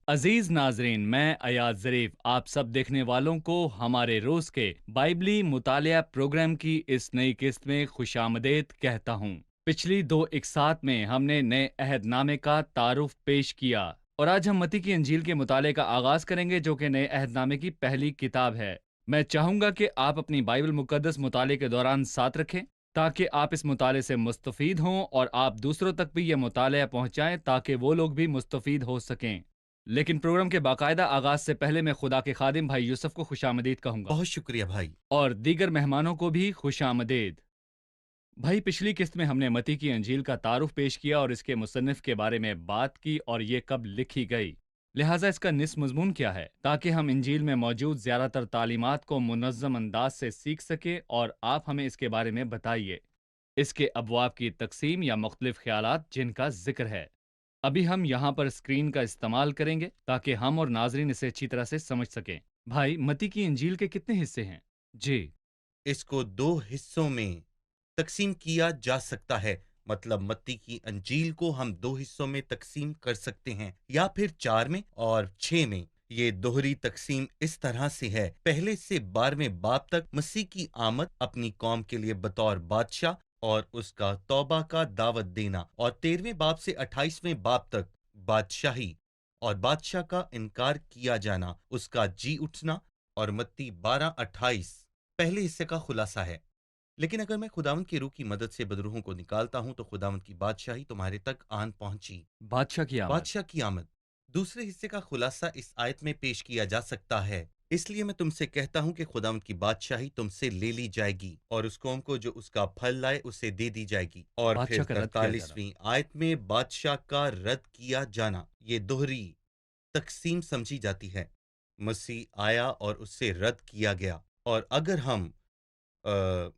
अजीज नाजरीन, मैं अयाज ज़रीफ आप सब देखने वालों को हमारे रोज़ के बाइबली मुतालिया प्रोग्राम की इस नई किस्त में खुशामदीद कहता हूँ। पिछली दो इकसात में हमने नए अहदनामे का तारुफ पेश किया और आज हम मत्ती की इंजील के मुताले का आगाज करेंगे, जो कि नए अहदनामे की पहली किताब है। मैं चाहूँगा कि आप अपनी बाइबल मुकद्दस मुताले के दौरान साथ रखें, ताकि आप इस मुताले से मुस्तफ़ीद हों और आप दूसरों तक भी यह मुताला पहुँचाएँ, ताकि वो लोग भी मुस्तफ़ीद हो सकें। लेकिन प्रोग्राम के बाकायदा आगाज से पहले मैं खुदा के खादिम भाई यूसुफ को खुशामदीद कहूंगा बहुत शुक्रिया भाई। और दीगर मेहमानों को भी खुशामदीद। भाई, पिछली किस्त में हमने मती की अंजील का तारुफ पेश किया और इसके मुसन्निफ के बारे में बात की और ये कब लिखी गई, लिहाजा इसका निस मजमून क्या है, ताकि हम इंजील में मौजूद ज़्यादातर तालीमात को मुनज़्ज़म अंदाज से सीख सके। और आप हमें इसके बारे में बताइए, इसके अबवाब की तकसीम या मुख्तलिफ ख्यालात जिनका जिक्र है। अभी हम यहाँ पर स्क्रीन का इस्तेमाल करेंगे ताकि हम और नाजरीन इसे अच्छी तरह से समझ सकें। भाई, मती की इंजील के कितने हिस्से हैं? जी। इसको दो हिस्सों में तकसीम किया जा सकता है। मतलब मत्ती की अंजील को हम दो हिस्सों में तकसीम कर सकते हैं, या फिर चार में और छह में। ये दोहरी तकसीम इस तरह से है: पहले से 12वें बाब तक मसीह की आमद, अपनी कौम के लिए बतौर बादशाह और उसका तौबा का दावत देना, और 13वें बाब से 28वें बाब तक बादशाही और बादशाह का इनकार किया जाना, उसका जी उठना। और मत्ती 12-28 पहले हिस्से का खुलासा है। लेकिन अगर मैं खुदावंद की रूह की मदद से बदरूहों को निकालता हूं तो खुदावंद की बादशाही तुम्हारे तक आन पहुंची। बादशाह की आमद। बादशाह की आमद दूसरे हिस्से का खुलासा इस आयत में पेश किया जा सकता है। इसलिए मैं तुमसे कहता हूं कि खुदावंद की बादशाही तुमसे ले ली जाएगी और उस कौम को जो उसका फल लाए उसे दे दी जाएगी। और फिर बादशाह का रद्द किया जाना। 43वीं आयत में बादशाह का रद्द किया जाना, ये दोहरी तकसीम समझी जाती है। मसीह आया और उससे रद्द किया गया। और अगर हम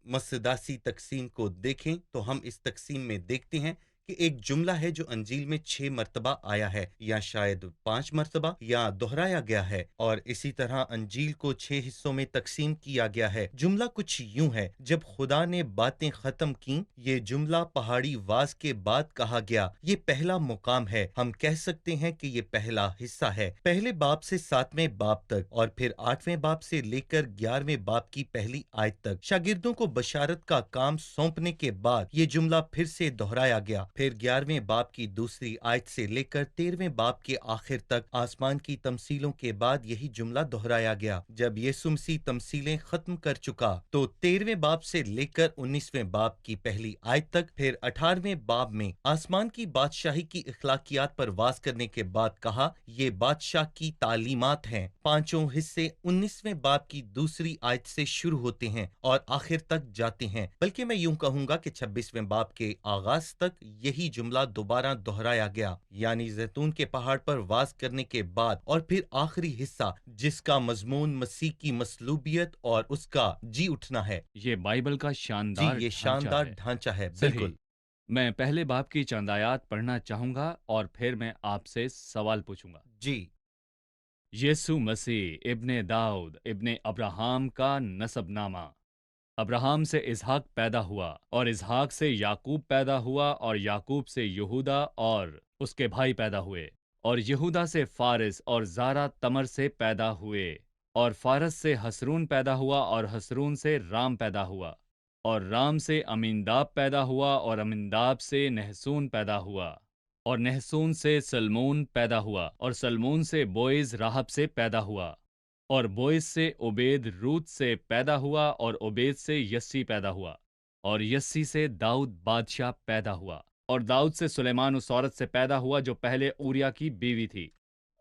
मस्जिदासी तकसीम को देखें तो हम इस तकसीम में देखते हैं कि एक जुमला है जो अंजील में 6 मरतबा आया है, या शायद 5 मरतबा, या दोहराया गया है। और इसी तरह अंजील को 6 हिस्सों में तकसीम किया गया है। जुमला कुछ यूं है: जब खुदा ने बातें खत्म की, ये जुमला पहाड़ी वाज के बाद कहा गया। ये पहला मुकाम है। हम कह सकते हैं कि ये पहला हिस्सा है, पहले बाब से 7वें बाब तक, और फिर 8वें बाब से लेकर 11वें बाब की पहली आयत तक। शागिर्दों को बशारत का काम सौंपने के बाद ये जुमला फिर से दोहराया गया। फिर 11वें बाब की दूसरी आयत से लेकर 13वें बाब के आखिर तक आसमान की तमसीलों के बाद यही जुमला दोहराया गया। जब यीशु मसीह तमसीलें खत्म कर चुका तो 13वें बाब से लेकर 19वें बाब की पहली आयत तक, फिर 18वें बाब में आसमान की बादशाही की इखलाकियात पर वाज करने के बाद कहा, ये बादशाह की तालीमात हैं। पांचों हिस्से 19वें बाब की दूसरी आयत से शुरू होते हैं और आखिर तक जाते हैं। बल्कि मैं यूं कहूंगा कि 26वें बाब के आगाज तक यही जुमला दोबारा दोहराया गया, यानी जैतून के पहाड़ पर वाज करने के बाद। और फिर आखिरी हिस्सा जिसका मजमून मसीह की मसलूबियत और उसका जी उठना है। ये बाइबल का जी, शानदार ये ढांचा शानदार है। ढांचा है, सही। बिल्कुल। मैं पहले बाब की चंद आयात पढ़ना चाहूंगा और फिर मैं आपसे सवाल पूछूंगा। जी। यीशु मसीह इब्ने दाऊद इब्ने अब्राहम का नसबनामा। अब्राहम से इसहाक पैदा हुआ और इसहाक से याकूब पैदा हुआ और याकूब से यहूदा और उसके भाई पैदा हुए और यहूदा से फारिस और जारा तमर से पैदा हुए और फारस से हसरून पैदा हुआ और हसरून से राम पैदा हुआ और राम से अमीनदाब पैदा हुआ और अमीनदाब से नहसून पैदा हुआ और नहसून से सलमून पैदा हुआ और सलमून से बोइज राहब से पैदा हुआ और बोइज से ओबेद रूत से पैदा हुआ और ओबेद से यस्सी पैदा हुआ और यस्सी से दाऊद बादशाह पैदा हुआ और दाऊद से सुलेमान उस औरत से पैदा हुआ जो पहले ऊरिया की बीवी थी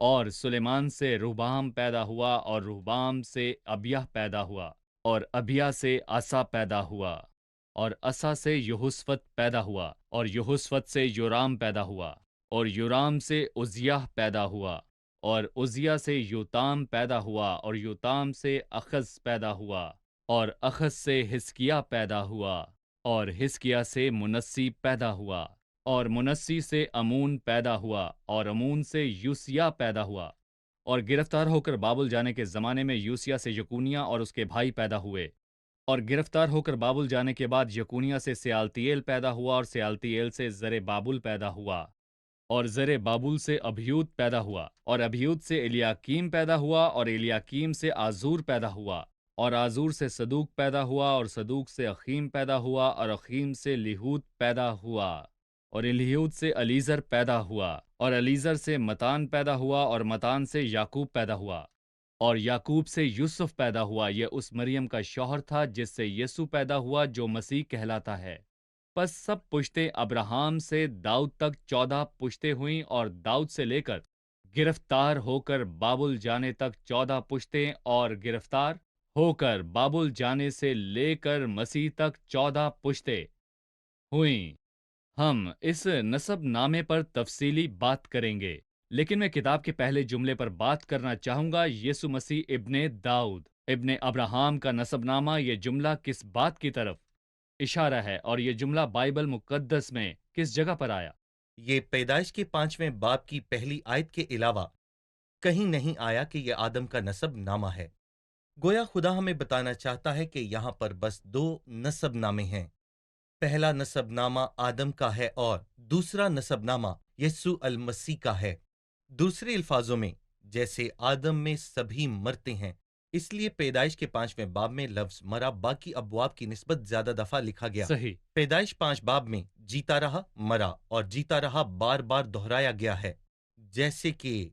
और सुलेमान से रुहबाम पैदा हुआ और रुहबाम से अबियह पैदा हुआ और अबियह से असा पैदा हुआ और असा से यहोस्वत पैदा हुआ और यहोस्वत से योराम पैदा हुआ और योराम से उजियाह पैदा हुआ और उजिया से योताम पैदा हुआ और योताम से अखज पैदा हुआ और अखज से हिस्किया पैदा हुआ और हिस्किया से मुनस्सी पैदा हुआ और मुनस्सी से अमून पैदा हुआ और अमून से यूसिया पैदा हुआ और गिरफ्तार होकर बाबुल जाने के ज़माने में यूसिया से यकुनिया और उसके भाई पैदा हुए और गिरफ्तार होकर बाबुल जाने के बाद यकुनिया से सियालतीएल पैदा हुआ और सियालतीएल से जरे बाबुल पैदा हुआ اور ज़र बाबुल से अभियूद पैदा हुआ, और अभियूद से एलियाकीम पैदा हुआ, और एलियाकीम से आजूर पैदा हुआ, और आजूर से सदूक पैदा हुआ, और सदूक से अखीम पैदा हुआ, और अखीम से लिहूद पैदा हुआ, और एलिहूद से अलीज़र पैदा हुआ, और अलीज़र से मतान पैदा हुआ, और मतान से याकूब पैदा हुआ, और याकूब से यूसुफ पैदा हुआ। यह उस मरियम का शौहर था जिससे यीशु पैदा हुआ, जो मसीह कहलाता है। बस सब पुश्तें अब्राहम से दाऊद तक 14 पुश्तें हुईं, और दाऊद से लेकर गिरफ्तार होकर बाबुल जाने तक 14 पुश्तें, और गिरफ्तार होकर बाबुल जाने से लेकर मसीह तक 14 पुश्तें हुईं। हम इस नसब नामे पर तफसीली बात करेंगे, लेकिन मैं किताब के पहले जुमले पर बात करना चाहूंगा। यीशु मसीह इब्ने दाऊद, इब्ने अब्राहम का नसबनामा। ये जुमला किस बात की तरफ इशारा है, और ये जुमला बाइबल मुकद्दस में किस जगह पर आया? ये पैदाइश के 5वें बाब की पहली आयत के अलावा कहीं नहीं आया कि यह आदम का नसब नामा है। गोया खुदा हमें बताना चाहता है कि यहाँ पर बस 2 नसबनामे हैं। पहला नसबनामा आदम का है और दूसरा नसबनामा यीशु अल मसीह का है। दूसरे अल्फाजों में, जैसे आदम में सभी मरते हैं, इसलिए पैदाइश के 5वें बाब में लफ्ज मरा बाकी अबवाब की निस्बत ज्यादा दफा लिखा गया। सही। पैदाइश 5 बाब में जीता रहा, मरा और जीता रहा बार बार दोहराया गया है। जैसे कि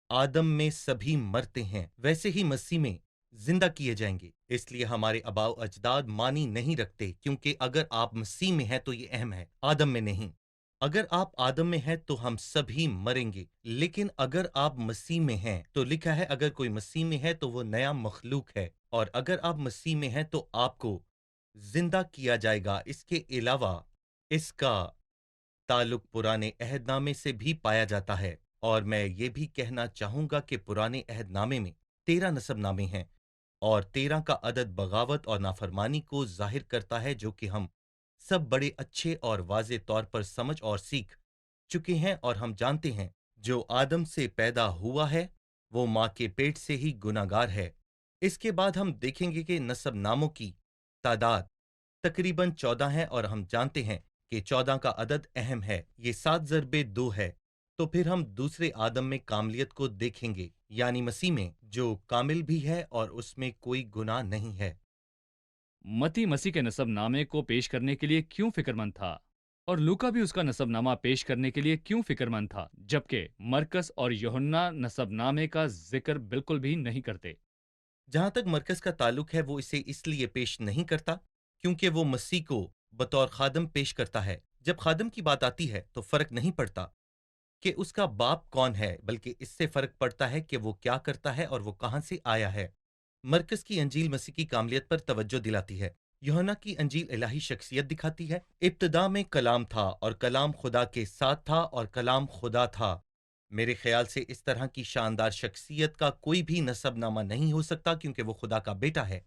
आदम में सभी मरते हैं, वैसे ही मसीह में जिंदा किए जाएंगे। इसलिए हमारे आबाओ अजदाद मानी नहीं रखते, क्योंकि अगर आप मसीह में हैं तो ये अहम है, आदम में नहीं। अगर आप आदम में हैं तो हम सभी मरेंगे, लेकिन अगर आप मसीह में हैं तो लिखा है अगर कोई मसीह में है तो वो नया मखलूक है, और अगर आप मसीह में हैं तो आपको जिंदा किया जाएगा। इसके अलावा इसका ताल्लुक पुराने अहदनामे से भी पाया जाता है, और मैं ये भी कहना चाहूंगा कि पुराने अहदनामे में 13 नसबनामे हैं, और 13 का अदद बगावत और नाफरमानी को जाहिर करता है, जो कि हम सब बड़े अच्छे और वाज़े तौर पर समझ और सीख चुके हैं। और हम जानते हैं जो आदम से पैदा हुआ है वो माँ के पेट से ही गुनाहगार है। इसके बाद हम देखेंगे कि नसब नामों की तादाद तकरीबन 14 है, और हम जानते हैं कि 14 का अदद अहम है, ये 7 ज़रबे 2 है। तो फिर हम दूसरे आदम में कामलियत को देखेंगे, यानी मसीह में, जो कामिल भी है और उसमें कोई गुनाह नहीं है। मती मसीह के नसबनामे को पेश करने के लिए क्यों फिक्रमंद था, और लूका भी उसका नसबनामा पेश करने के लिए क्यों फिक्रमंद था, जबकि मरकस और यूहन्ना नसबनामे का जिक्र बिल्कुल भी नहीं करते? जहां तक मरकज का ताल्लुक है, वो इसे इसलिए पेश नहीं करता क्योंकि वो मसीह को बतौर खादम पेश करता है। जब खादम की बात आती है तो फर्क नहीं पड़ता कि उसका बाप कौन है, बल्कि इससे फर्क पड़ता है कि वो क्या करता है और वो कहां से आया है। मरकज की अंजील मसीह की कामलियत पर तवज्जो दिलाती है। यूहन्ना की अंजील इलाही शख्सियत दिखाती है। इब्तदा में कलाम था और कलाम खुदा के साथ था और कलाम खुदा था। मेरे ख्याल से इस तरह की शानदार शख्सियत का कोई भी नसबनामा नहीं हो सकता, क्योंकि वो खुदा का बेटा है।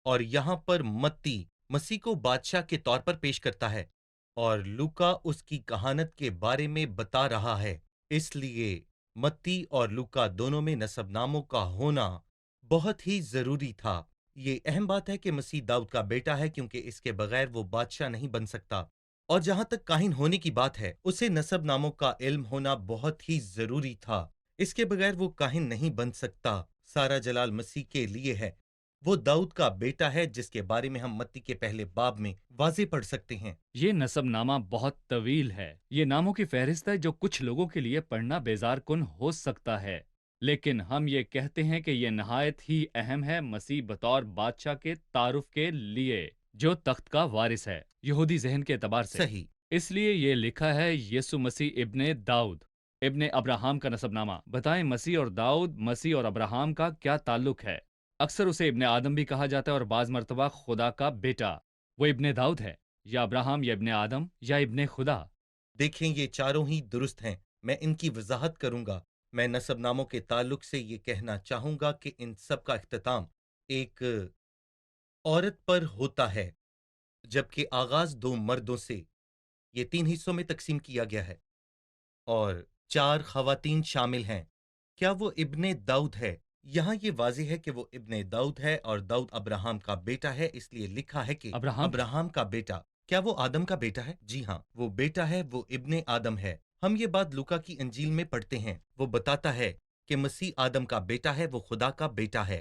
और यहाँ पर मत्ती मसीह को बादशाह के तौर पर पेश करता है, और लूका उसकी कहानत के बारे में बता रहा है। इसलिए मत्ती और लूका दोनों में नसबनामों का होना बहुत ही जरूरी था। ये अहम बात है कि मसीह दाऊद का बेटा है, क्योंकि इसके बगैर वो बादशाह नहीं बन सकता। और जहां तक काहिन होने की बात है, उसे नसब नामों का इल्म होना बहुत ही जरूरी था। इसके बगैर वो काहिन नहीं बन सकता। सारा जलाल मसीह के लिए है। वो दाऊद का बेटा है, जिसके बारे में हम मत्ती के पहले बाब में वाज़े पढ़ सकते हैं। ये नसबनामा बहुत तवील है। ये नामों की फहरिस्त है जो कुछ लोगों के लिए पढ़ना बेजार कुन हो सकता है, लेकिन हम ये कहते हैं कि ये नहायत ही अहम है मसीह बतौर बादशाह के तारुफ के लिए, जो तख्त का वारिस है यहूदी जहन के एतबार से। सही। इसलिए ये लिखा है यीशु मसीह इब्ने दाऊद, इब्ने अब्राहम का नसबनामा। बताएं मसीह और दाऊद, मसीह और अब्राहम का क्या ताल्लुक है? अक्सर उसे इब्ने आदम भी कहा जाता है, और बाज मर्तबा खुदा का बेटा। वो इब्ने दाऊद है, या अब्राहम, या इब्ने आदम, या इब्ने खुदा? देखें, ये चारों ही दुरुस्त हैं। मैं इनकी वजाहत करूंगा। मैं नसबनामों के ताल्लुक से ये कहना चाहूंगा कि इन सब का इख्तिताम एक औरत पर होता है, जबकि आगाज 2 मर्दों से ये 3 हिस्सों में तकसीम किया गया है, और 4 खवातीन शामिल हैं। क्या वो इब्ने दाऊद है? यहाँ ये वाज़ेह है कि वो इब्ने दाऊद है, और दाऊद अब्राहम का बेटा है, इसलिए लिखा है कि अब्राहम? अब्राहम का बेटा। क्या वो आदम का बेटा है? जी हाँ, वो बेटा है, वो इब्ने आदम है। ہم یہ بات لوکا کی انجیل میں پڑھتے ہیں، وہ بتاتا ہے کہ مسیح آدم کا بیٹا ہے، وہ خدا کا بیٹا ہے۔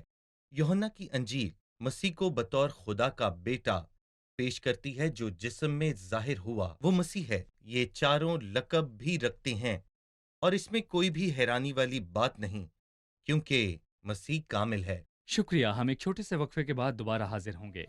یوحنا کی انجیل مسیح کو بطور خدا کا بیٹا پیش کرتی ہے جو جسم میں ظاہر ہوا، وہ مسیح ہے۔ یہ چاروں لقب بھی رکھتے ہیں اور اس میں کوئی بھی حیرانی والی بات نہیں، کیونکہ مسیح کامل ہے۔ شکریہ، ہم ایک چھوٹے سے وقفے کے بعد دوبارہ حاضر ہوں گے۔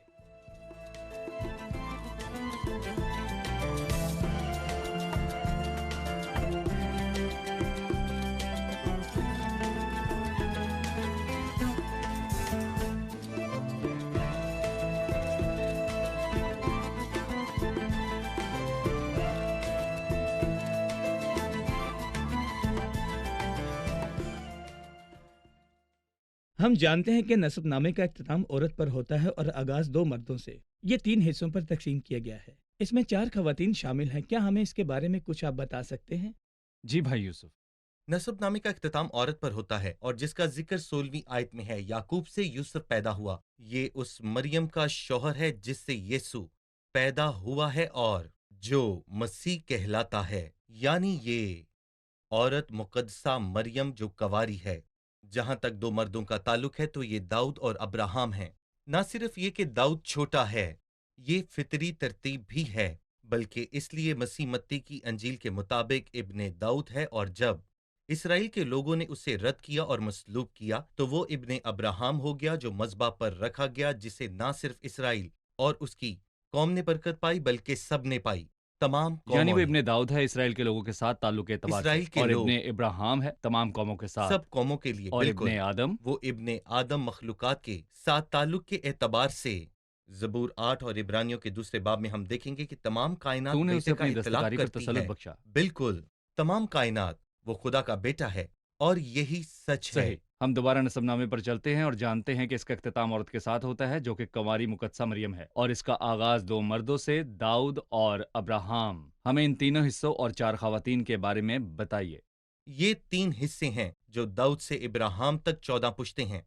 ہم جانتے ہیں کہ نسب نامے کا اختتام عورت پر ہوتا ہے اور آغاز دو مردوں سے۔ یہ 3 حصوں پر تقسیم کیا گیا ہے۔ اس میں 4 خواتین شامل ہیں۔ کیا ہمیں اس کے بارے میں کچھ آپ بتا سکتے ہیں؟ جی بھائی یوسف۔ نسب نامے کا اختتام عورت پر ہوتا ہے اور جس کا ذکر 16ویں آیت میں ہے، یعقوب سے یوسف پیدا ہوا۔ یہ اس مریم کا شوہر ہے جس سے یسوع پیدا ہوا ہے اور جو مسیح کہلاتا ہے، یعنی یہ عورت مقدسہ مریم جو کنواری ہے۔ جہاں تک 2 مردوں کا تعلق ہے تو یہ داؤد اور ابراہام ہیں۔ نہ صرف یہ کہ داؤد چھوٹا ہے، یہ فطری ترتیب بھی ہے، بلکہ اس لیے مسیح متی کی انجیل کے مطابق ابن داؤد ہے، اور جب اسرائیل کے لوگوں نے اسے رد کیا اور مصلوب کیا تو وہ ابن ابراہام ہو گیا جو مذبح پر رکھا گیا، جسے نہ صرف اسرائیل اور اس کی قوم نے برکت پائی بلکہ سب نے پائی، تمام یعنی قوموں وہ نے۔ ابن داؤد ہے اسرائیل کے لوگوں کے ساتھ تعلق کے اعتبار سے، اسرائیل کے اور لوگ ابن ابراہام ہے تمام قوموں کے ساتھ، سب قوموں کے لیے، اور ابن بالکل۔ آدم وہ ابن آدم مخلوقات کے ساتھ تعلق کے اعتبار سے زبور 8 اور عبرانیوں کے دوسرے باب میں ہم دیکھیں گے کہ تمام کائنات تو نے اسے بیٹے کا اپنی اطلاق دستکاری پر کرتی تسلط ہے۔ بخشا۔ بالکل، تمام کائنات وہ خدا کا بیٹا ہے اور یہی سچ ہے۔ صحیح، ہم دوبارہ نسب نامے پر چلتے ہیں اور جانتے ہیں کہ اس کا اختتام عورت کے ساتھ ہوتا ہے جو کہ کنواری مقدسہ مریم ہے، اور اس کا آغاز 2 مردوں سے، داؤد اور ابراہام۔ ہمیں ان تینوں حصوں اور 4 خواتین کے بارے میں بتائیے۔ یہ 3 حصے ہیں جو داؤد سے ابراہام تک 14 پشتیں ہیں،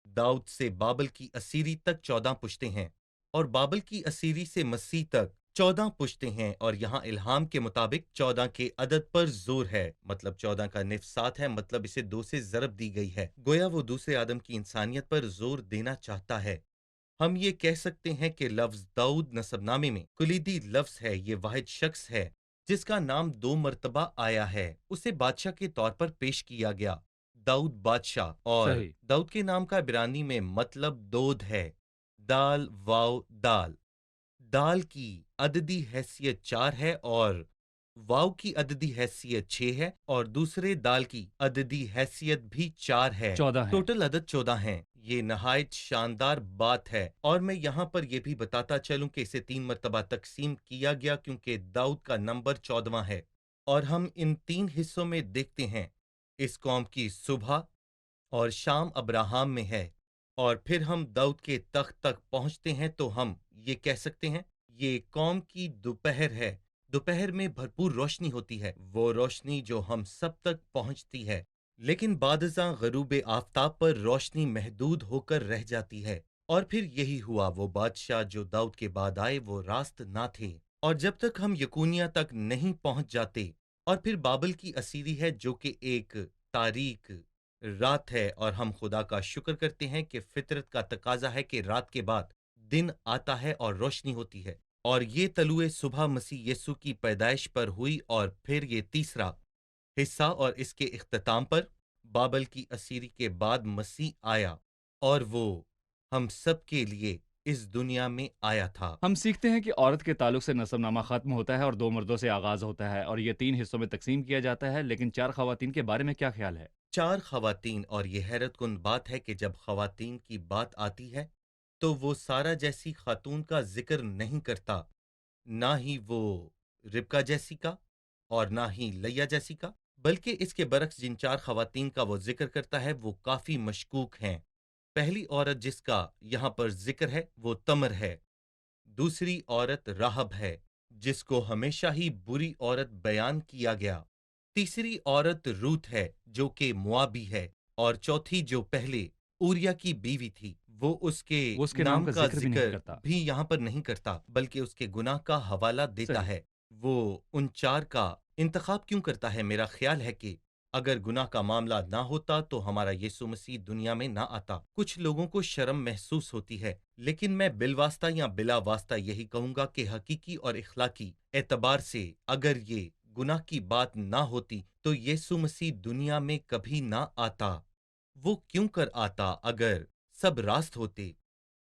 داؤد سے بابل کی اسیری تک 14 پشتیں ہیں، اور بابل کی اسیری سے مسیح تک 14 پشتیں ہیں، اور یہاں الہام کے مطابق 14 کے عدد پر زور ہے، مطلب 14 کا نفس 7 ہے، مطلب اسے 2 سے ضرب دی گئی ہے، گویا وہ دوسرے آدم کی انسانیت پر زور دینا چاہتا ہے۔ ہم یہ کہہ سکتے ہیں کہ لفظ داؤد نسب نامے میں کلیدی لفظ ہے، یہ واحد شخص ہے جس کا نام 2 مرتبہ آیا ہے، اسے بادشاہ کے طور پر پیش کیا گیا، داؤد بادشاہ، اور صحیح، داؤد کے نام کا عبرانی میں مطلب دود ہے، دال واو دال۔ دال کی عددی حیثیت 4 ہے اور واو کی عددی حیثیت 6 ہے، اور دوسرے دال کی عددی حیثیت بھی 4 ہے، 14 ہیں۔ ٹوٹل عدد 14 ہیں۔ یہ نہایت شاندار بات ہے، اور میں یہاں پر یہ بھی بتاتا چلوں کہ اسے 3 مرتبہ تقسیم کیا گیا کیونکہ داؤد کا نمبر 14واں ہے، اور ہم ان 3 حصوں میں دیکھتے ہیں اس قوم کی صبح اور شام ابراہام میں ہے، اور پھر ہم داؤد کے تخت تک پہنچتے ہیں تو ہم یہ کہہ سکتے ہیں یہ قوم کی دوپہر ہے۔ دوپہر میں بھرپور روشنی ہوتی ہے، وہ روشنی جو ہم سب تک پہنچتی ہے، لیکن بعد ازاں غروب آفتاب پر روشنی محدود ہو کر رہ جاتی ہے، اور پھر یہی ہوا، وہ بادشاہ جو داؤد کے بعد آئے وہ راست نہ تھے، اور جب تک ہم یکونیا تک نہیں پہنچ جاتے، اور پھر بابل کی اسیری ہے جو کہ ایک تاریک رات ہے، اور ہم خدا کا شکر کرتے ہیں کہ فطرت کا تقاضا ہے کہ رات کے بعد دن آتا ہے اور روشنی ہوتی ہے، اور یہ طلوع صبح مسیح یسوع کی پیدائش پر ہوئی، اور پھر یہ تیسرا حصہ اور اس کے اختتام پر بابل کی اسیری کے بعد مسیح آیا، اور وہ ہم سب کے لیے اس دنیا میں آیا تھا۔ ہم سیکھتے ہیں کہ عورت کے تعلق سے نسب نامہ ختم ہوتا ہے اور 2 مردوں سے آغاز ہوتا ہے، اور یہ 3 حصوں میں تقسیم کیا جاتا ہے، لیکن 4 خواتین کے بارے میں کیا خیال ہے؟ 4 خواتین، اور یہ حیرت کن بات ہے کہ جب خواتین کی بات آتی ہے تو وہ سارہ جیسی خاتون کا ذکر نہیں کرتا، نہ ہی وہ ربکا جیسی کا اور نہ ہی لیا جیسی کا، بلکہ اس کے برعکس جن 4 خواتین کا وہ ذکر کرتا ہے وہ کافی مشکوک ہیں۔ پہلی عورت جس کا یہاں پر ذکر ہے وہ تمر ہے، دوسری عورت راہب ہے جس کو ہمیشہ ہی بری عورت بیان کیا گیا، تیسری عورت روت ہے جو کہ موابی ہے، اور چوتھی جو پہلے اوریا کی بیوی تھی، وہ اس کے نام کا بھی نہیں ذکر کرتا۔ بھی یہاں پر نہیں کرتا بلکہ اس کے گناہ کا حوالہ دیتا صحیح، ہے۔ وہ ان 4 کا انتخاب کیوں کرتا ہے؟ میرا خیال ہے کہ اگر گناہ کا معاملہ نہ ہوتا تو ہمارا یسوع مسیح دنیا میں نہ آتا۔ کچھ لوگوں کو شرم محسوس ہوتی ہے، لیکن میں بالواسطہ یا بلا واسطہ یہی کہوں گا کہ حقیقی اور اخلاقی اعتبار سے اگر یہ گناہ کی بات نہ ہوتی تو یسوع مسیح دنیا میں کبھی نہ آتا۔ وہ کیوں کر آتا اگر سب راست ہوتے؟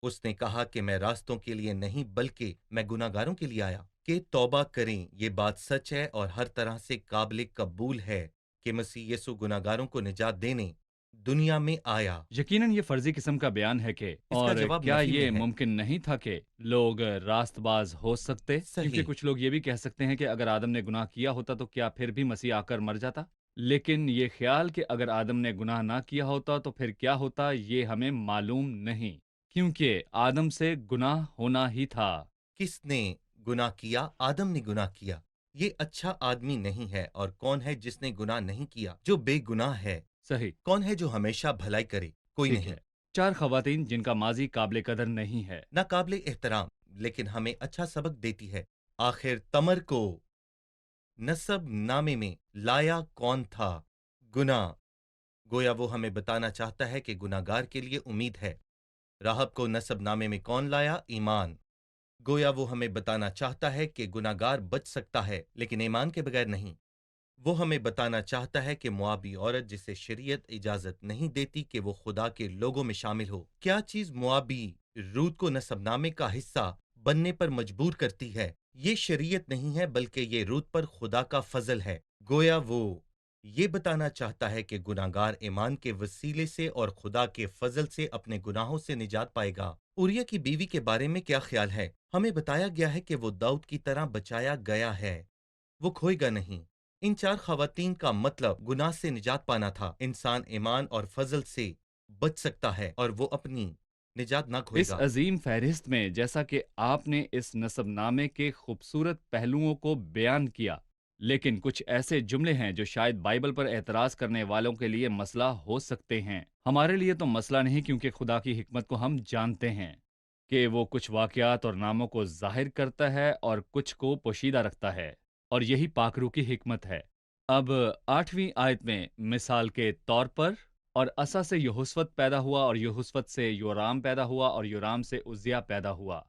اس نے کہا کہ میں راستوں کے لیے نہیں بلکہ میں گناہ گاروں کے لیے آیا کہ توبہ کریں۔ یہ بات سچ ہے اور ہر طرح سے قابل قبول ہے کہ مسیح یسوع گناہ گاروں کو نجات دینے دنیا میں آیا۔ یقیناً یہ فرضی قسم کا بیان ہے کہ اس کا اور جواب کیا نفی میں یہ ہے۔ ممکن نہیں تھا کہ لوگ راست باز ہو سکتے؟ کیونکہ صحیح۔ کچھ لوگ یہ بھی کہہ سکتے ہیں کہ اگر آدم نے گناہ کیا ہوتا تو کیا پھر بھی مسیح آ کر مر جاتا؟ لیکن یہ خیال کہ اگر آدم نے گناہ نہ کیا ہوتا تو پھر کیا ہوتا، یہ ہمیں معلوم نہیں، کیونکہ آدم سے گناہ ہونا ہی تھا۔ کس نے گناہ کیا؟ آدم نے گناہ کیا۔ یہ اچھا آدمی نہیں ہے، اور کون ہے جس نے گناہ نہیں کیا؟ جو بے گناہ ہے۔ صحیح، کون ہے جو ہمیشہ بھلائی کرے؟ کوئی ٹھیک نہیں۔ ہے۔ 4 خواتین جن کا ماضی قابل قدر نہیں ہے۔ ناقابل احترام، لیکن ہمیں اچھا سبق دیتی ہے۔ آخر تمر کو نسب نامے میں لایا کون تھا؟ گناہ۔ گویا وہ ہمیں بتانا چاہتا ہے کہ گناہ گار کے لیے امید ہے۔ راہب کو نسب نامے میں کون لایا؟ ایمان۔ گویا وہ ہمیں بتانا چاہتا ہے کہ گناہ گار بچ سکتا ہے لیکن ایمان کے بغیر نہیں۔ وہ ہمیں بتانا چاہتا ہے کہ موابی عورت جسے شریعت اجازت نہیں دیتی کہ وہ خدا کے لوگوں میں شامل ہو، کیا چیز موابی روت کو نسب نامے کا حصہ بننے پر مجبور کرتی ہے؟ یہ شریعت نہیں ہے بلکہ یہ روت پر خدا کا فضل ہے۔ گویا وہ یہ بتانا چاہتا ہے کہ گناہ گار ایمان کے وسیلے سے اور خدا کے فضل سے اپنے گناہوں سے نجات پائے گا۔ اوریا کی بیوی کے بارے میں کیا خیال ہے؟ ہمیں بتایا گیا ہے کہ وہ داؤد کی طرح بچایا گیا ہے، وہ کھوئے گا نہیں۔ ان 4 خواتین کا مطلب گناہ سے نجات پانا تھا۔ انسان ایمان اور فضل سے بچ سکتا ہے اور وہ اپنی نجات نہ کھوئے اس گا۔ عظیم فہرست میں جیسا کہ آپ نے اس نسب نامے کے خوبصورت پہلوؤں کو بیان کیا، لیکن کچھ ایسے جملے ہیں جو شاید بائبل پر اعتراض کرنے والوں کے لیے مسئلہ ہو سکتے ہیں۔ ہمارے لیے تو مسئلہ نہیں، کیونکہ خدا کی حکمت کو ہم جانتے ہیں کہ وہ کچھ واقعات اور ناموں کو ظاہر کرتا ہے اور کچھ کو پوشیدہ رکھتا ہے، اور یہی پاکرو کی حکمت ہے۔ اب 8ویں آیت میں مثال کے طور پر، اور اسا سے یہوسفت پیدا ہوا اور یہوسفت سے یورام پیدا ہوا اور یورام سے عزیہ پیدا ہوا۔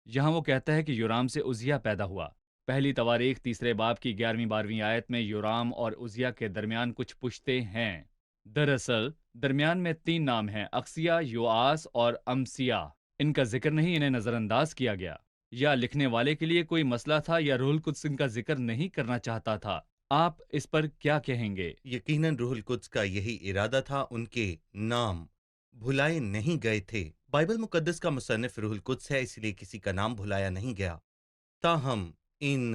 یہاں وہ کہتا ہے کہ یورام سے عزیہ پیدا ہوا۔ پہلی تواریخ 3 باب کی 11-12 آیت میں یورام اور عزیہ کے درمیان کچھ پشتے ہیں۔ دراصل درمیان میں 3 نام ہیں، اقصیہ، یوآس اور امسیہ۔ ان کا ذکر نہیں، انہیں نظر انداز کیا گیا۔ یا لکھنے والے کے لیے کوئی مسئلہ تھا، یا روح القدس ان کا ذکر نہیں کرنا چاہتا تھا۔ آپ اس پر کیا کہیں گے؟ یقیناً روح القدس کا یہی ارادہ تھا، ان کے نام بھلائے نہیں گئے تھے۔ بائبل مقدس کا مصنف روح القدس ہے، اس لیے کسی کا نام بھلایا نہیں گیا۔ تاہم ان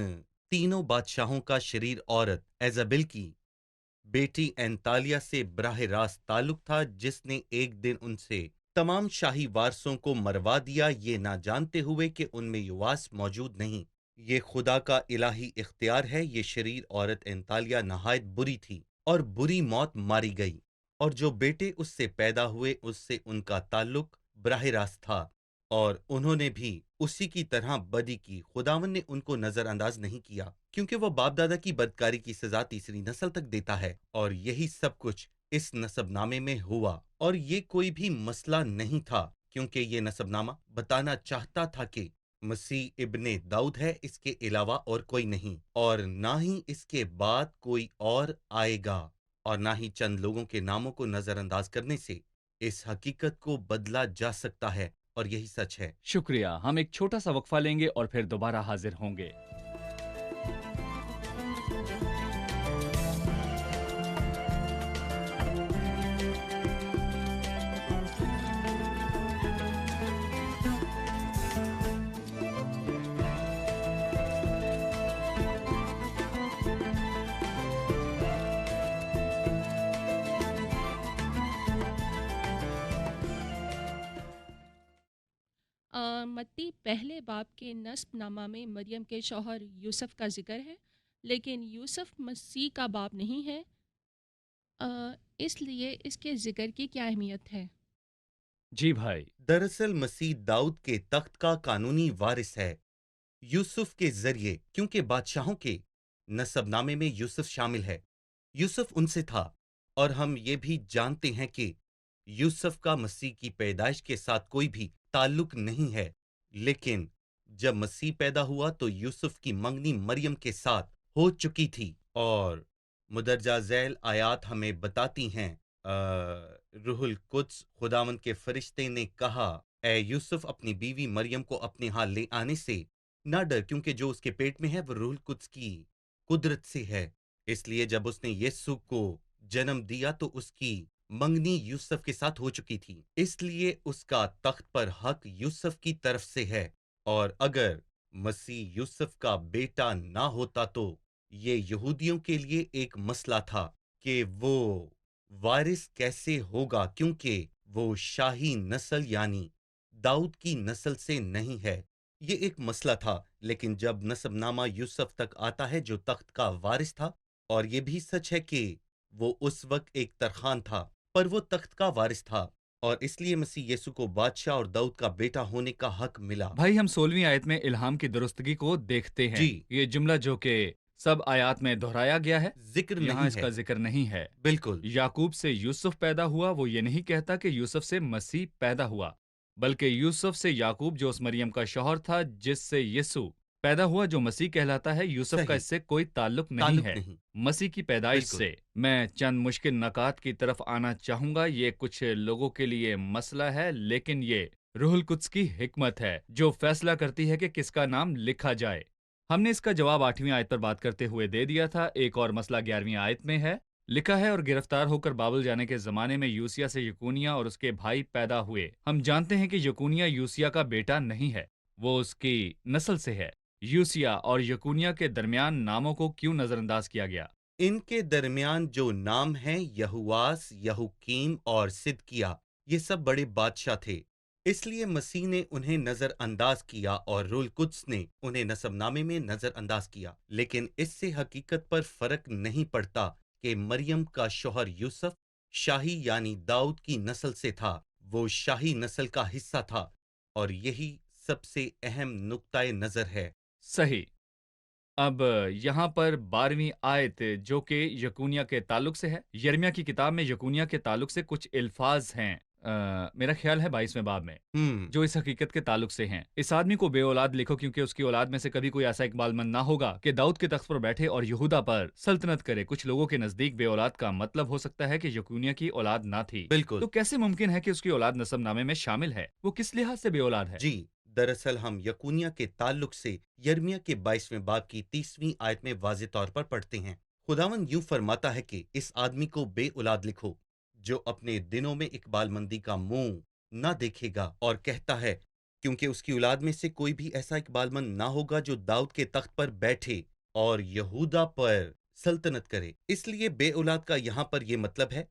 تینوں بادشاہوں کا شریر عورت ایزابل کی بیٹی اینتالیہ سے براہ راست تعلق تھا، جس نے ایک دن ان سے تمام شاہی وارثوں کو مروا دیا، یہ نہ جانتے ہوئے کہ ان میں یواس موجود نہیں۔ یہ خدا کا الہی اختیار ہے۔ یہ شریر عورت اینتالیہ نہایت بری تھی اور بری موت ماری گئی، اور جو بیٹے اس سے پیدا ہوئے اس سے ان کا تعلق براہ راست تھا، اور انہوں نے بھی اسی کی طرح بدی کی۔ خداوند نے ان کو نظر انداز نہیں کیا، کیونکہ وہ باپ دادا کی بدکاری کی سزا تیسری نسل تک دیتا ہے، اور یہی سب کچھ اس نسب نامے میں ہوا۔ اور یہ کوئی بھی مسئلہ نہیں تھا، کیونکہ یہ نسب نامہ بتانا چاہتا تھا کہ مسیح ابن داؤد ہے، اس کے علاوہ اور کوئی نہیں، اور نہ ہی اس کے بعد کوئی اور آئے گا، اور نہ ہی چند لوگوں کے ناموں کو نظر انداز کرنے سے اس حقیقت کو بدلا جا سکتا ہے، اور یہی سچ ہے۔ شکریہ۔ ہم ایک چھوٹا سا وقفہ لیں گے اور پھر دوبارہ حاضر ہوں گے۔ متی پہلے باب کے نسب نامہ میں مریم کے شوہر یوسف کا ذکر ہے، لیکن یوسف مسیح کا باپ نہیں ہے، اس لیے اس کے ذکر کی کیا اہمیت ہے؟ جی بھائی، دراصل مسیح داؤد کے تخت کا قانونی وارث ہے یوسف کے ذریعے، کیونکہ بادشاہوں کے नसब नामे में यूसुफ शामिल है। यूसुफ उनसे था, और हम ये भी जानते हैं कि यूसुफ का मसीह की पैदाइश के साथ कोई भी ताल्लुक नहीं है। लेकिन जब मसीह पैदा हुआ तो यूसुफ की मंगनी मरियम के साथ हो चुकी थी, और मुदरजा झैल आयात हमें बताती हैं, रूहुल कुद्स खुदावंद के फरिश्ते ने कहा, ए यूसुफ, अपनी बीवी मरियम को अपने यहाँ ले आने से ना डर, क्योंकि जो उसके पेट में है वो रूहुल कुद्स की कुदरत से है। इसलिए जब उसने यीशु को जन्म दिया तो उसकी मंगनी यूसुफ के साथ हो चुकी थी, इसलिए उसका तख्त पर हक यूसुफ की तरफ से है। और अगर मसीह यूसुफ का बेटा ना होता तो ये यहूदियों के लिए एक मसला था कि वो वारिस कैसे होगा, क्योंकि वो शाही नस्ल यानी दाऊद की नस्ल से नहीं है। ये एक मसला था, लेकिन जब नसबनामा यूसुफ तक आता है जो तख्त का वारिस था, और ये भी सच है कि वो उस वक्त एक तरखान था, पर वो तख्त का वारिस था, और इसलिए मसीह यीशु को बादशाह और दाऊद का बेटा होने का हक मिला। भाई, हम 16वीं आयत में इल्हाम की दुरुस्तगी को देखते हैं। जी। ये जुमला जो कि सब आयात में दोहराया गया है, जिक्र यहाँ नहीं इसका है। जिक्र नहीं है। बिल्कुल। याकूब से यूसुफ पैदा हुआ, वो ये नहीं कहता कि यूसुफ से मसीह पैदा हुआ, बल्कि यूसुफ से याकूब जो उस मरियम का शौहर था जिससे यीशु पैदा हुआ, जो मसीह कहलाता है। यूसुफ का सही। इससे कोई ताल्लुक नहीं ताल्लुक है नहीं। मसीह की पैदाइश बिल्कुल। से। मैं चंद मुश्किल नकात की तरफ आना चाहूंगा। ये कुछ लोगों के लिए मसला है, लेकिन ये रूहुल कुद्स की हिकमत है जो फैसला करती है कि किसका नाम लिखा जाए। हमने इसका जवाब 8वीं आयत पर बात करते हुए दे दिया था। एक और मसला 11वीं आयत में है। लिखा है, और गिरफ्तार होकर बाबुल जाने के जमाने में यूसिया से यकूनिया और उसके भाई पैदा हुए। हम जानते हैं कि यकूनिया यूसिया का बेटा नहीं है, वो उसकी नस्ल से है। यूसिया और यकूनिया के दरमियान नामों को क्यों नजरअंदाज किया गया? इनके दरमियान जो नाम हैं, यहुआस, यहुकीम और सिदकिया, ये सब बड़े बादशाह थे। इसलिए मसीह ने उन्हें नजरअंदाज किया और रूहुल कुद्स ने उन्हें नसबनामे में नजरअंदाज किया। लेकिन इससे हकीकत पर फर्क नहीं पड़ता कि मरियम का शौहर यूसुफ शाही यानी दाऊद की नस्ल से था। वो शाही नस्ल का हिस्सा था, और यही सबसे अहम नुक्ताए नजर है। सही। अब यहाँ पर 12वीं आयत जो कि यकूनिया के ताल्लुक से है। यिर्मयाह की किताब में यकूनिया के ताल्लुक से कुछ अल्फाज हैं, मेरा ख्याल है 22वें बाब में, जो इस हकीकत के ताल्लुक से हैं। इस आदमी को बेऔलाद लिखो, क्योंकि उसकी औलाद में से कभी कोई ऐसा इकबालमंद ना होगा कि दाऊद के तख्त पर बैठे और यहूदा पर सल्तनत करे। कुछ लोगों के नजदीक बेऔलाद का मतलब हो सकता है कि यकूनिया की औलाद ना थी। बिल्कुल। तो कैसे मुमकिन है कि उसकी औलाद नसबनामे में शामिल है? वो किस लिहाज से बेऔलाद है? जी, दरअसल हम यकूनिया के ताल्लुक से यिर्मयाह के 22वें बाब की 30वीं आयत में वाज़ेह तौर पर पढ़ते हैं। खुदावंद यूं फरमाता है कि इस आदमी को बेऔलाद लिखो जो अपने दिनों में इकबालमंदी का मुंह न देखेगा, और कहता है क्योंकि उसकी औलाद में से कोई भी ऐसा इकबालमंद ना होगा जो दाऊद के तख्त पर बैठे और यहूदा पर सल्तनत करे। इसलिए बेऔलाद का यहाँ पर यह मतलब है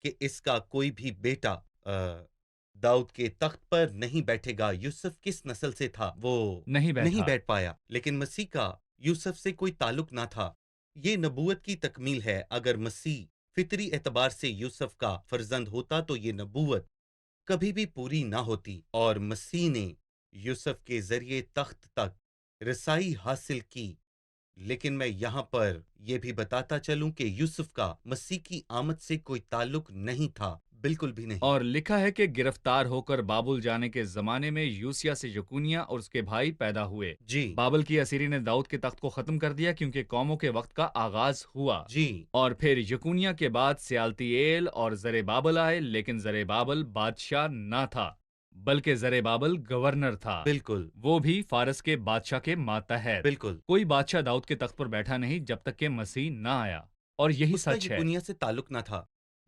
कि इसका कोई भी बेटा दाऊद के तख्त पर नहीं बैठेगा। यूसुफ किस नस्ल से था? वो नहीं नहीं बैठा। बैठ पाया, लेकिन मसीह का यूसुफ से कोई ताल्लुक ना था। ये नबूवत की तकमील है। अगर मसीह फितरी एतबार से यूसुफ का फर्जंद होता तो ये नबूवत कभी भी पूरी ना होती, और मसीह ने यूसुफ के जरिए तख्त तक रसाई हासिल की। लेकिन मैं यहाँ पर यह भी बताता चलूं कि यूसुफ का मसीह की आमद से कोई ताल्लुक नहीं था, बिल्कुल भी नहीं। और लिखा है कि गिरफ्तार होकर बाबुल जाने के जमाने में यूसिया से यकूनिया और उसके भाई पैदा हुए। जी। बाबल की असीरी ने दाऊद के तख्त को खत्म कर दिया, क्योंकि कौमों के वक्त का आगाज हुआ। जी। और फिर यकूनिया के बाद सियालतीएल और जरेबाबल आए, लेकिन जरेबाबल बादशाह ना था, बल्कि जरेबाबल गवर्नर था। बिल्कुल। वो भी फारस के बादशाह के मातहत। बिल्कुल। कोई बादशाह दाऊद के तख्त पर बैठा नहीं जब तक कि मसीह ना आया, और यही उसका सच है। यकुनिया से ताल्लुक ना था।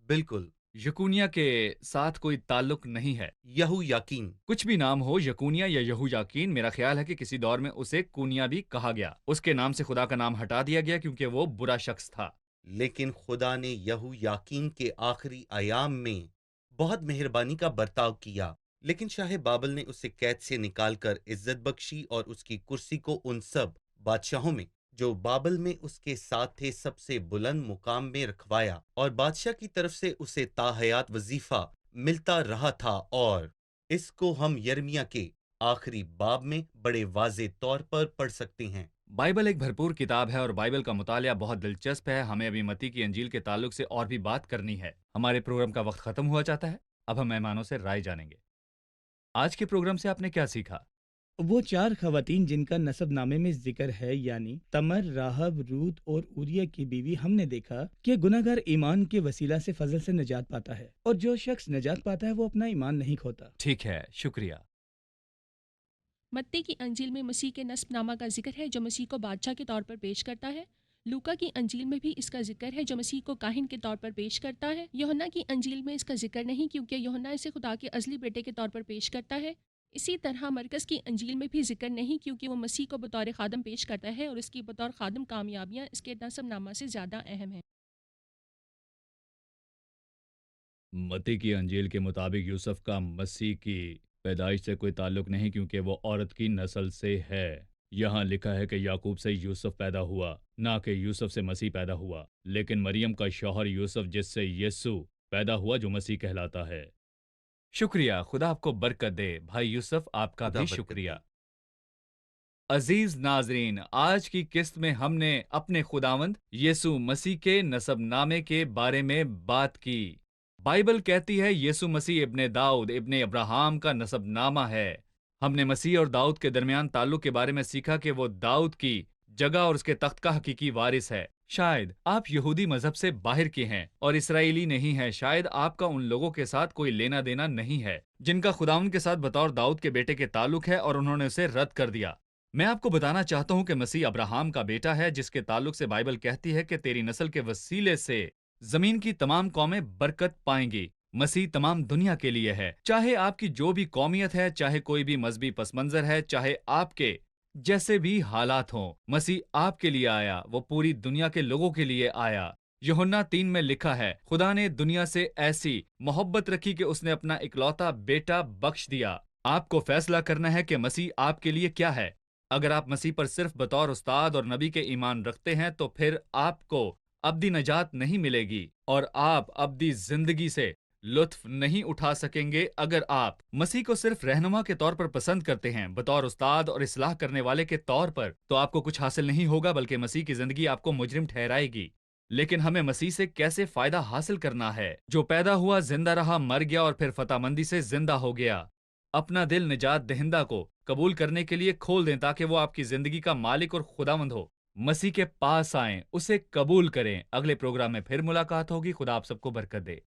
बिल्कुल। यकूनिया के साथ कोई ताल्लुक नहीं है। यहू याकीन। कुछ भी नाम हो, यकूनिया या यहू याकीन, मेरा ख्याल है कि किसी दौर में उसे कुनिया भी कहा गया। उसके नाम से खुदा का नाम हटा दिया गया क्योंकि वो बुरा शख्स था। लेकिन खुदा ने यहू याकीन के आखिरी आयाम में बहुत मेहरबानी का बर्ताव किया। लेकिन शाह बाबल ने उसे कैद से निकालकर इज्जत बख्शी और उसकी कुर्सी को उन सब बादशाहों में जो बाबल में उसके साथ थे सबसे बुलंद मुकाम में रखवाया, और बादशाह की तरफ से उसे ताहयात वजीफा मिलता रहा था। और इसको हम यिर्मयाह के आखिरी बाब में बड़े वाज़े तौर पर पढ़ सकते हैं। बाइबल एक भरपूर किताब है और बाइबल का मुतालिया बहुत दिलचस्प है। हमें अभी मत्ती की अंजील के ताल्लुक से और भी बात करनी है। हमारे प्रोग्राम का वक्त खत्म हुआ चाहता है। अब हम मेहमानों से राय जानेंगे। आज के प्रोग्राम से आपने क्या सीखा? वो 4 खवातीन जिनका नसबनामे में जिक्र है, यानी तमर, राहब, रूत और उरिया की बीवी, हमने देखा कि गुनाहगार ईमान के वसीला से फजल से निजात पाता है और जो शख्स निजात पाता है वो अपना ईमान नहीं खोता। ठीक है, शुक्रिया। मत्ती की अंजील में मसीह के नस्बनामा का जिक्र है जो मसीह को बादशाह के तौर पर पेश करता है। लूका की अंजील में भी इसका जिक्र है जो मसीह को काहिन के तौर पर पेश करता है। यूहन्ना की अंजील में इसका जिक्र नहीं क्योंकि यूहन्ना इसे खुदा के अज़ली बेटे के तौर पर पेश करता है। इसी तरह मरकज़ की अंजील में भी जिक्र नहीं क्योंकि वो मसीह को बतौर खादम पेश करता है और इसकी बतौर खादम कामयाबियाँ इसके नस्बनामा से ज़्यादा अहम हैं। मत्ती की अंजील के मुताबिक यूसुफ का मसीह की पैदाइश से कोई ताल्लुक नहीं क्योंकि वो औरत की नस्ल से है। यहाँ लिखा है कि याकूब से यूसुफ पैदा हुआ, ना कि यूसुफ से मसीह पैदा हुआ। लेकिन मरियम का शौहर यूसुफ, जिससे यीशु पैदा हुआ, जो मसीह कहलाता है। शुक्रिया, खुदा आपको बरकत दे। भाई यूसुफ, आपका खुदा भी बरकत शुक्रिया। दे। अजीज नाजरीन, आज की किस्त में हमने अपने खुदावंद यीशु मसीह के नसबनामे के बारे में बात की। बाइबल कहती है यीशु मसीह इब्ने दाऊद इब्ने अब्राहम का नसबनामा है। हमने मसीह और दाऊद के दरमियान ताल्लुक के बारे में सीखा कि वो दाऊद की जगह और उसके तख्त का हकीकी वारिस है। शायद आप यहूदी मजहब से बाहर के हैं और इसराइली नहीं हैं। शायद आपका उन लोगों के साथ कोई लेना देना नहीं है जिनका खुदावंद के साथ बतौर दाऊद के बेटे के ताल्लुक है और उन्होंने उसे रद्द कर दिया। मैं आपको बताना चाहता हूं कि मसीह अब्राहम का बेटा है, जिसके ताल्लुक से बाइबल कहती है कि तेरी नस्ल के वसीले से जमीन की तमाम कौमें बरकत पाएंगी। मसीह तमाम दुनिया के लिए है, चाहे आपकी जो भी कौमियत है, चाहे कोई भी मजहबी पसमंजर है, चाहे आपके जैसे भी हालात हों। मसीह आपके लिए आया, वो पूरी दुनिया के लोगों के लिए आया। यूहन्ना 3 में लिखा है, खुदा ने दुनिया से ऐसी मोहब्बत रखी कि उसने अपना इकलौता बेटा बख्श दिया। आपको फैसला करना है कि मसीह आपके लिए क्या है। अगर आप मसीह पर सिर्फ बतौर उस्ताद और नबी के ईमान रखते हैं तो फिर आपको अब्दी नजात नहीं मिलेगी और आप अब्दी जिंदगी से लुत्फ नहीं उठा सकेंगे। अगर आप मसीह को सिर्फ रहनुमा के तौर पर पसंद करते हैं, बतौर उस्ताद और इस्लाह करने वाले के तौर पर, तो आपको कुछ हासिल नहीं होगा, बल्कि मसीह की जिंदगी आपको मुजरिम ठहराएगी। लेकिन हमें मसीह से कैसे फायदा हासिल करना है, जो पैदा हुआ, जिंदा रहा, मर गया और फिर फतामंदी से जिंदा हो गया। अपना दिल निजात दहिंदा को कबूल करने के लिए खोल दें ताकि वो आपकी जिंदगी का मालिक और खुदावंद हो। मसीह के पास आएं, उसे कबूल करें। अगले प्रोग्राम में फिर मुलाकात होगी। खुदा आप सबको बरकत दे।